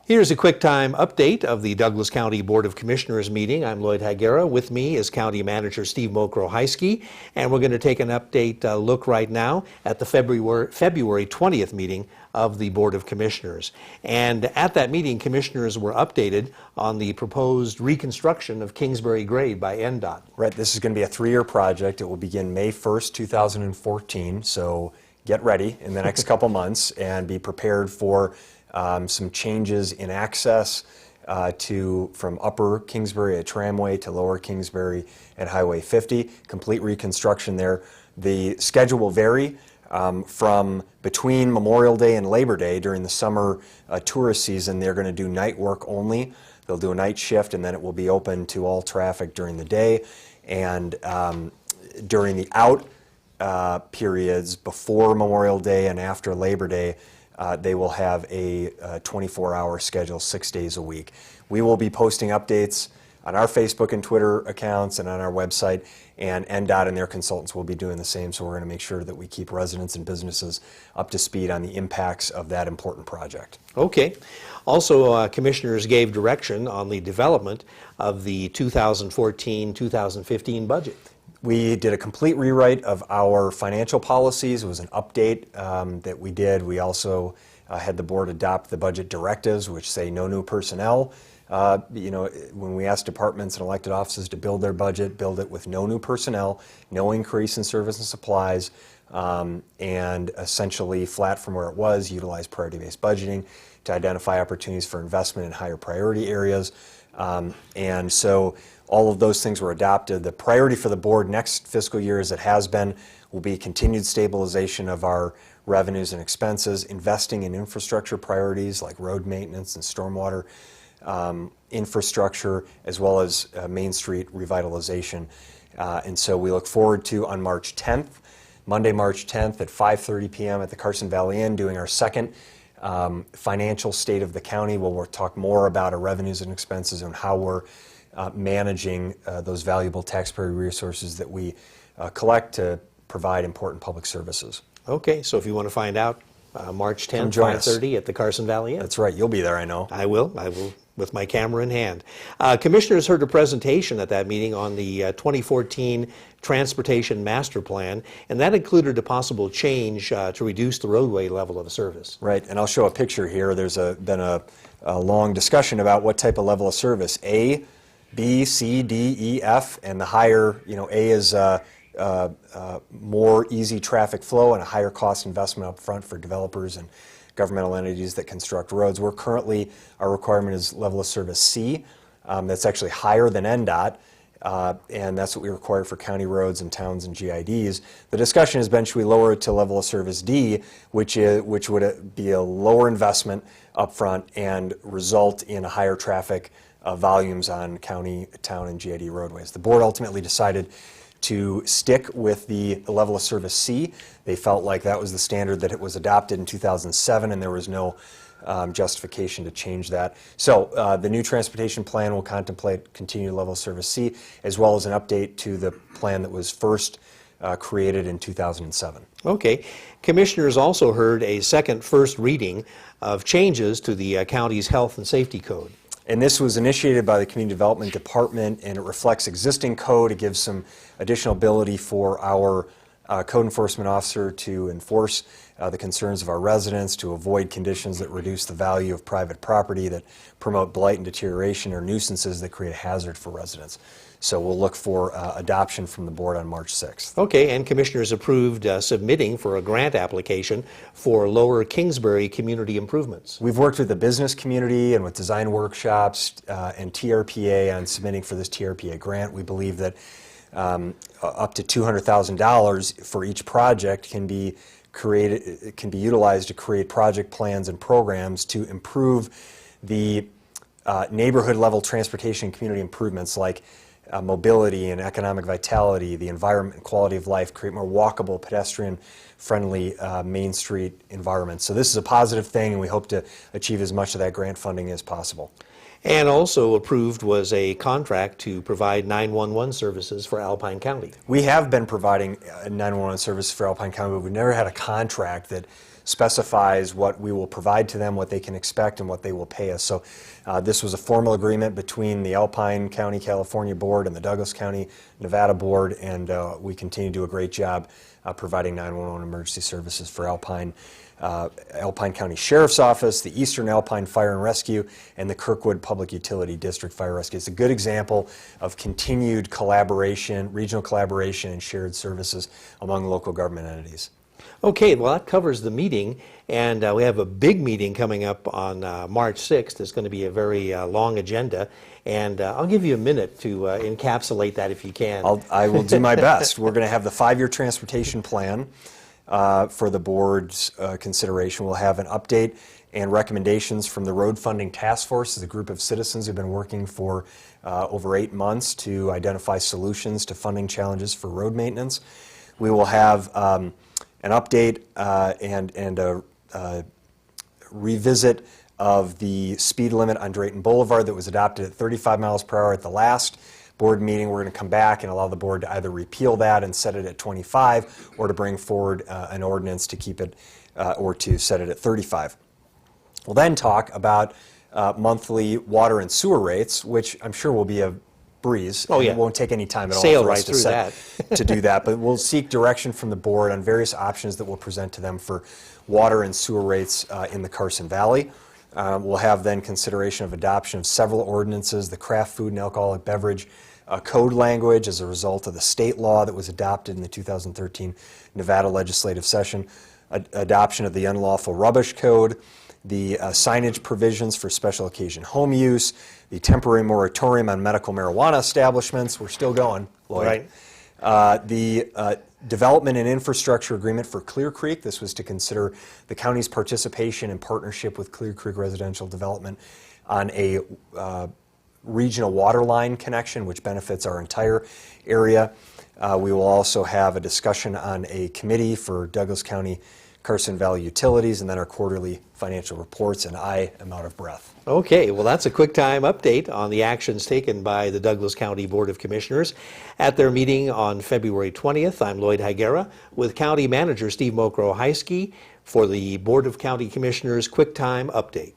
Here's a quick time update of the Douglas County Board of Commissioners meeting. I'm Lloyd Higuera. With me is County Manager Steve Mokro-Heisky, and we're going to take an update look right now at the February 20th meeting of the Board of Commissioners. And at that meeting, commissioners were updated on the proposed reconstruction of Kingsbury Grade by NDOT. Right, this is going to be a 3-year project. It will begin May 1st, 2014, so get ready in the next couple months and be prepared for some changes in access from Upper Kingsbury at Tramway to Lower Kingsbury at Highway 50. Complete reconstruction there. The schedule will vary from between Memorial Day and Labor Day. During the summer tourist season, they're going to do night work only. They'll do a night shift, and then it will be open to all traffic during the day. And during the out periods before Memorial Day and after Labor Day, they will have a 24-hour schedule 6 days a week. We will be posting updates on our Facebook and Twitter accounts and on our website, and NDOT and their consultants will be doing the same, so we're going to make sure that we keep residents and businesses up to speed on the impacts of that important project. Okay. Also, commissioners gave direction on the development of the 2014-2015 budget. We did a complete rewrite of our financial policies. It was an update that we did. We also had the board adopt the budget directives, which say no new personnel. When we ask departments and elected offices to build their budget, build it with no new personnel, no increase in service and supplies, and essentially flat from where it was, utilize priority-based budgeting to identify opportunities for investment in higher priority areas. And so all of those things were adopted. The priority for the board next fiscal year, as it has been, will be continued stabilization of our revenues and expenses, investing in infrastructure priorities like road maintenance and stormwater infrastructure, as well as Main Street revitalization. And so we look forward to, on March 10th, Monday, March 10th at 5:30 p.m. at the Carson Valley Inn, doing our second financial state of the county. We'll talk more about our revenues and expenses and how we're managing those valuable taxpayer resources that we collect to provide important public services. Okay, so if you want to find out, March 10th, 5:30 at the Carson Valley Inn. That's right, you'll be there, I know. I will with my camera in hand. Commissioners heard a presentation at that meeting on the 2014 Transportation Master Plan, and that included a possible change to reduce the roadway level of service. Right, and I'll show a picture here. There's been a long discussion about what type of level of service. A, B, C, D, E, F, and the higher, A is more easy traffic flow and a higher cost investment up front for developers and governmental entities that construct roads. Our requirement is level of service C. That's actually higher than NDOT, and that's what we require for county roads and towns and GIDs. The discussion has been, should we lower it to level of service D, which would be a lower investment up front and result in a higher traffic volumes on county, town, and GID roadways. The board ultimately decided to stick with the level of service C. They felt like that was the standard that it was adopted in 2007, and there was no justification to change that. So the new transportation plan will contemplate continued level of service C, as well as an update to the plan that was first created in 2007. Okay. Commissioners also heard a first reading of changes to the county's health and safety code. And this was initiated by the Community Development Department, and it reflects existing code. It gives some additional ability for our code enforcement officer to enforce the concerns of our residents, to avoid conditions that reduce the value of private property, that promote blight and deterioration, or nuisances that create a hazard for residents. So we'll look for adoption from the board on March 6th. Okay, and commissioners approved submitting for a grant application for Lower Kingsbury community improvements. We've worked with the business community and with design workshops and TRPA on submitting for this TRPA grant. We believe that up to $200,000 for each project can be utilized to create project plans and programs to improve the neighborhood level transportation and community improvements like mobility and economic vitality, the environment and quality of life, create more walkable, pedestrian-friendly Main Street environments. So this is a positive thing, and we hope to achieve as much of that grant funding as possible. And also approved was a contract to provide 911 services for Alpine County. We have been providing 911 services for Alpine County, but we've never had a contract that specifies what we will provide to them, what they can expect, and what they will pay us. So this was a formal agreement between the Alpine County, California Board and the Douglas County, Nevada Board, and we continue to do a great job providing 911 emergency services for Alpine County Sheriff's Office, the Eastern Alpine Fire and Rescue, and the Kirkwood Public Utility District Fire Rescue. It's a good example of continued collaboration, regional collaboration, and shared services among local government entities. Okay, well, that covers the meeting, and we have a big meeting coming up on March 6th. It's going to be a very long agenda, and I'll give you a minute to encapsulate that if you can. I will do my best. We're going to have the 5-year transportation plan for the board's consideration. We'll have an update and recommendations from the Road Funding Task Force, a group of citizens who've been working for over 8 months to identify solutions to funding challenges for road maintenance. We will have an update and a revisit of the speed limit on Drayton Boulevard that was adopted at 35 miles per hour at the last board meeting. We're going to come back and allow the board to either repeal that and set it at 25 or to bring forward an ordinance to keep it or to set it at 35. We'll then talk about monthly water and sewer rates, which I'm sure will be a breeze. Oh, yeah. It won't take any time at all Sail for right us to through set, that. to do that, but we'll seek direction from the board on various options that we'll present to them for water and sewer rates in the Carson Valley. We'll have then consideration of adoption of several ordinances, the craft food and alcoholic beverage code language as a result of the state law that was adopted in the 2013 Nevada legislative session, adoption of the unlawful rubbish code, the signage provisions for special occasion home use, the temporary moratorium on medical marijuana establishments. We're still going, Lloyd. Right. The development and infrastructure agreement for Clear Creek. This was to consider the county's participation in partnership with Clear Creek Residential Development on a regional water line connection, which benefits our entire area. We will also have a discussion on a committee for Douglas County Carson Valley Utilities, and then our quarterly financial reports, and I am out of breath. Okay, well, that's a quick time update on the actions taken by the Douglas County Board of Commissioners at their meeting on February 20th. I'm Lloyd Higuera with County Manager Steve Mokro-Heiske for the Board of County Commissioners Quick Time Update.